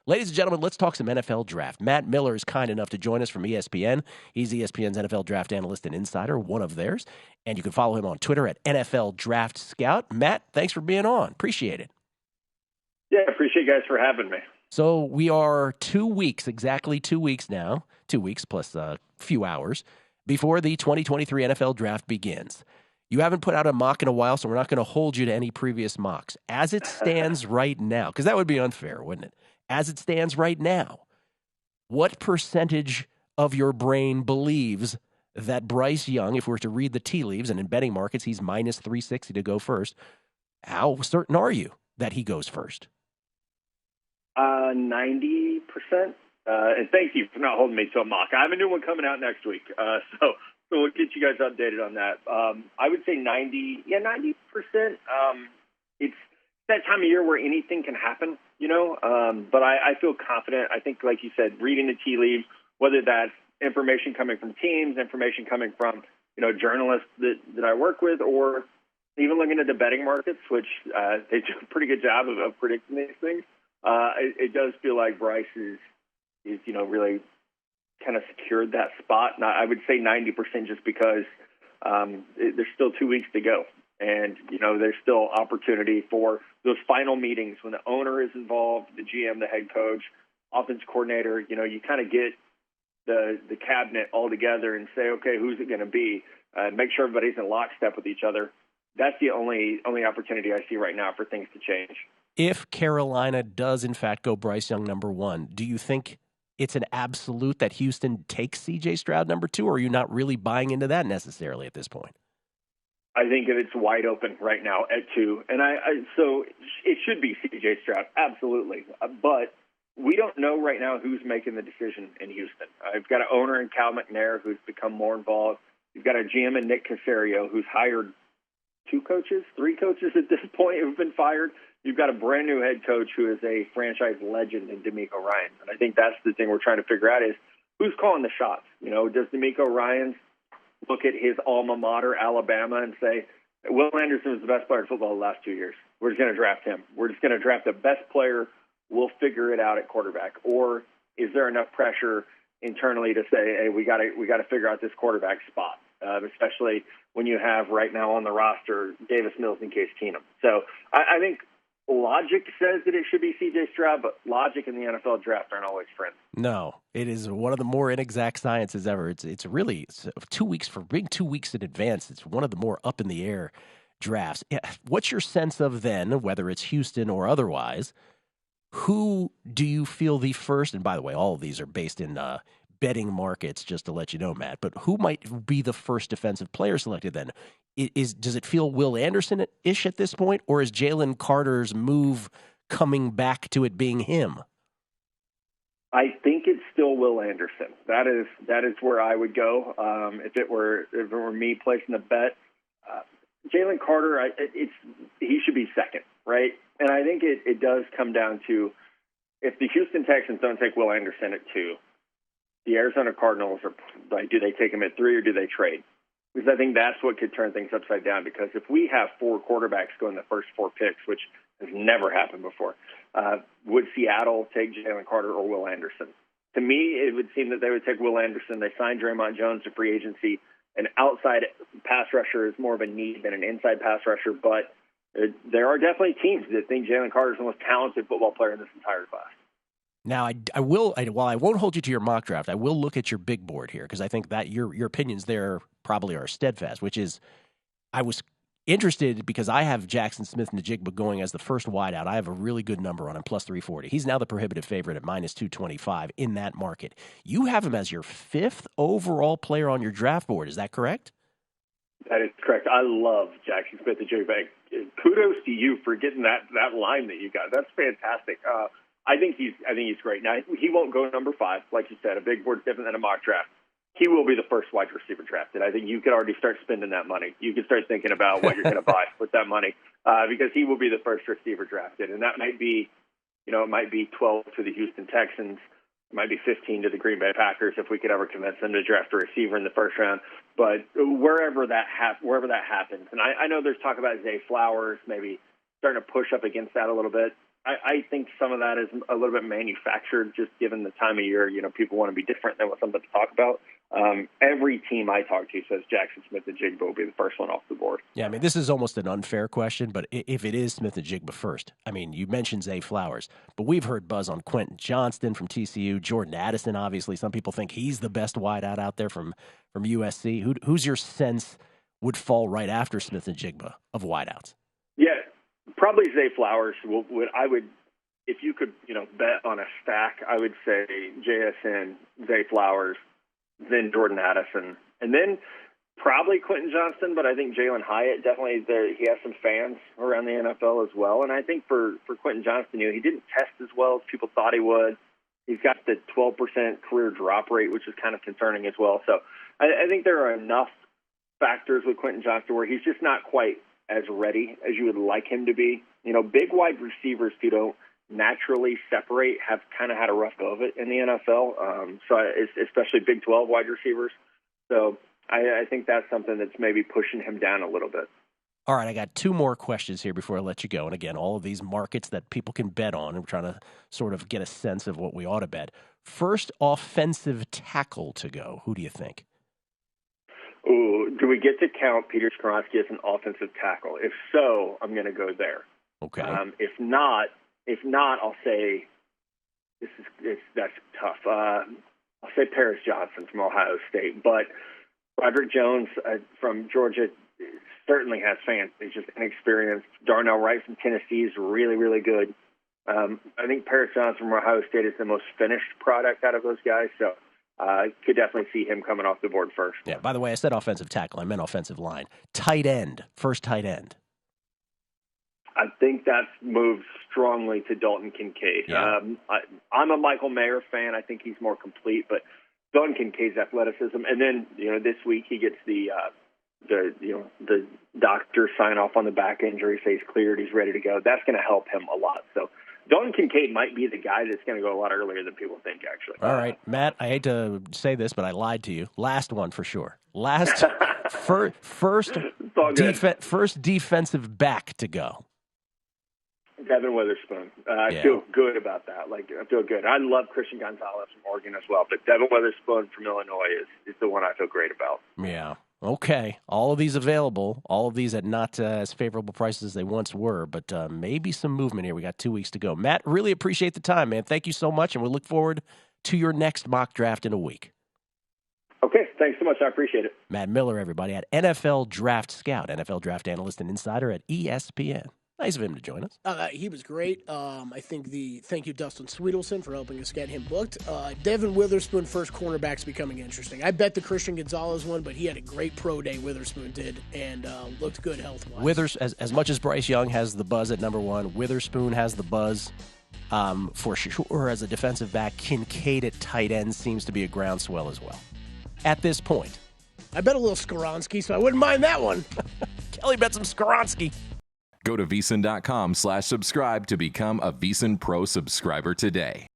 Ladies and gentlemen, let's talk some NFL draft. Matt Miller is kind enough to join us from ESPN. He's ESPN's NFL draft analyst and insider, one of theirs. And you can follow him on Twitter at NFL Draft Scout. Matt, thanks for being on. Appreciate it. Yeah, appreciate you guys for having me. So we are 2 weeks, exactly 2 weeks now, 2 weeks plus a few hours, before the 2023 NFL draft begins. You haven't put out a mock in a while, so we're not going to hold you to any previous mocks. As it stands right now, because that would be unfair, wouldn't it? As it stands right now, what percentage of your brain believes that Bryce Young, if we were to read the tea leaves, and in betting markets, he's minus 360 to go first, how certain are you that he goes first? 90%. And thank you for not holding me to a mock. I have a new one coming out next week, so we'll get you guys updated on that. I would say 90%. It's that time of year where anything can happen, but I feel confident. I think, like you said, reading the tea leaves, whether that's information coming from teams, information coming from, journalists that I work with, or even looking at the betting markets, which they do a pretty good job of predicting these things. It does feel like Bryce is really kind of secured that spot. And I would say 90% just because there's still 2 weeks to go. And, there's still opportunity for those final meetings when the owner is involved, the GM, the head coach, offense coordinator. You kind of get the cabinet all together and say, okay, who's it going to be? Make sure everybody's in lockstep with each other. That's the only opportunity I see right now for things to change. If Carolina does, in fact, go Bryce Young number one, do you think it's an absolute that Houston takes C.J. Stroud number two, or are you not really buying into that necessarily at this point? I think it's wide open right now at 2. And so it should be C.J. Stroud, absolutely. But we don't know right now who's making the decision in Houston. I've got an owner in Cal McNair who's become more involved. You've got a GM in Nick Caserio who's hired 3 coaches at this point who've been fired. You've got a brand new head coach who is a franchise legend in D'Amico Ryans. And I think that's the thing we're trying to figure out is who's calling the shots. Does D'Amico Ryans look at his alma mater, Alabama, and say, Will Anderson was the best player in football the last 2 years. We're just going to draft him. We're just going to draft the best player. We'll figure it out at quarterback. Or is there enough pressure internally to say, hey, we got to figure out this quarterback spot, especially when you have right now on the roster Davis Mills and Case Keenum. So I think logic says that it should be C.J. Stroud, but logic in the NFL draft aren't always friends. No, it is one of the more inexact sciences ever. It's really 2 weeks for being 2 weeks in advance. It's one of the more up in the air drafts. What's your sense of then, whether it's Houston or otherwise, who do you feel the first, and by the way, all of these are based in betting markets, just to let you know, Matt, but who might be the first defensive player selected then? Does it feel Will Anderson-ish at this point, or is Jalen Carter's move coming back to it being him? I think it's still Will Anderson. That is where I would go if it were me placing the bet. Jalen Carter, he should be second, right? And I think it does come down to if the Houston Texans don't take Will Anderson at 2, the Arizona Cardinals are like, do they take him at 3 or do they trade? Because I think that's what could turn things upside down. Because if we have 4 quarterbacks go in the first 4 picks, which has never happened before, would Seattle take Jalen Carter or Will Anderson? To me, it would seem that they would take Will Anderson. They signed Draymond Jones to free agency. An outside pass rusher is more of a need than an inside pass rusher. But there are definitely teams that think Jalen Carter is the most talented football player in this entire class. Now, while I won't hold you to your mock draft, I will look at your big board here because I think that your opinions there probably are steadfast, which is I was interested because I have Jackson Smith-Njigba going as the first wideout. I have a really good number on him, plus 340. He's now the prohibitive favorite at minus 225 in that market. You have him as your 5th overall player on your draft board. Is that correct? That is correct. I love Jackson Smith-Njigba. Kudos to you for getting that line that you got. That's fantastic. I think he's great. Now, he won't go number 5, like you said. A big board's different than a mock draft. He will be the first wide receiver drafted. I think you could already start spending that money. You could start thinking about what you're going to buy with that money because he will be the first receiver drafted. And that might be, it might be 12 to the Houston Texans. It might be 15 to the Green Bay Packers if we could ever convince them to draft a receiver in the first round. But wherever that happens, and I know there's talk about Zay Flowers maybe starting to push up against that a little bit. I think some of that is a little bit manufactured, just given the time of year. People want to be different than what something to talk about. Every team I talk to says Jackson Smith-Njigba will be the first one off the board. Yeah, I mean, this is almost an unfair question, but if it is Smith-Njigba first, I mean, you mentioned Zay Flowers, but we've heard buzz on Quentin Johnston from TCU, Jordan Addison, obviously. Some people think he's the best wideout out there from USC. Who's your sense would fall right after Smith-Njigba of wideouts? Yeah, probably Zay Flowers. If you could, bet on a stack, I would say JSN, Zay Flowers, then Jordan Addison, and then probably Quentin Johnston. But I think Jalen Hyatt definitely he has some fans around the NFL as well. And I think for Quentin Johnston, he didn't test as well as people thought he would. He's got the 12% career drop rate, which is kind of concerning as well. So I think there are enough factors with Quentin Johnston where he's just not quite as ready as you would like him to be. Big wide receivers who don't naturally separate have kind of had a rough go of it in the NFL, especially Big 12 wide receivers. So I think that's something that's maybe pushing him down a little bit. All right, I got two more questions here before I let you go. And again, all of these markets that people can bet on, and we're trying to sort of get a sense of what we ought to bet. First offensive tackle to go. Who do you think? Ooh, do we get to count Peter Skoronski as an offensive tackle? If so, I'm going to go there. Okay. If not, I'll say that's tough. I'll say Paris Johnson from Ohio State, but Roderick Jones from Georgia certainly has fans. He's just inexperienced. Darnell Wright from Tennessee is really, really good. I think Paris Johnson from Ohio State is the most finished product out of those guys, so I could definitely see him coming off the board first. Yeah, by the way, I said offensive tackle. I meant offensive line. Tight end, first tight end. I think that's moved strongly to Dalton Kincaid. Yeah. I'm a Michael Mayer fan. I think he's more complete, but Dalton Kincaid's athleticism, and then this week he gets the doctor sign off on the back injury, say he's cleared, he's ready to go. That's going to help him a lot. So Dalton Kincaid might be the guy that's going to go a lot earlier than people think, actually. All right, Matt, I hate to say this, but I lied to you. Last one for sure. First defensive back to go. Devin Witherspoon. I feel good about that. I feel good. I love Christian Gonzalez from Oregon as well, but Devin Witherspoon from Illinois is the one I feel great about. Yeah. Okay. All of these available. All of these at not as favorable prices as they once were, but maybe some movement here. We got 2 weeks to go. Matt, really appreciate the time, man. Thank you so much, and we look forward to your next mock draft in a week. Okay. Thanks so much. I appreciate it. Matt Miller, everybody, at NFL Draft Scout, NFL Draft Analyst and Insider at ESPN. Nice of him to join us. He was great. I think thank you, Dustin Sweetelson, for helping us get him booked. Devin Witherspoon, first cornerback's becoming interesting. I bet the Christian Gonzalez one, but he had a great pro day, Witherspoon did, and looked good health-wise. As much as Bryce Young has the buzz at number one, Witherspoon has the buzz for sure as a defensive back. Kincaid at tight end seems to be a groundswell as well. At this point. I bet a little Skoronski, so I wouldn't mind that one. Kelley bet some Skoronski. Go to VSiN.com/subscribe to become a VSiN Pro subscriber today.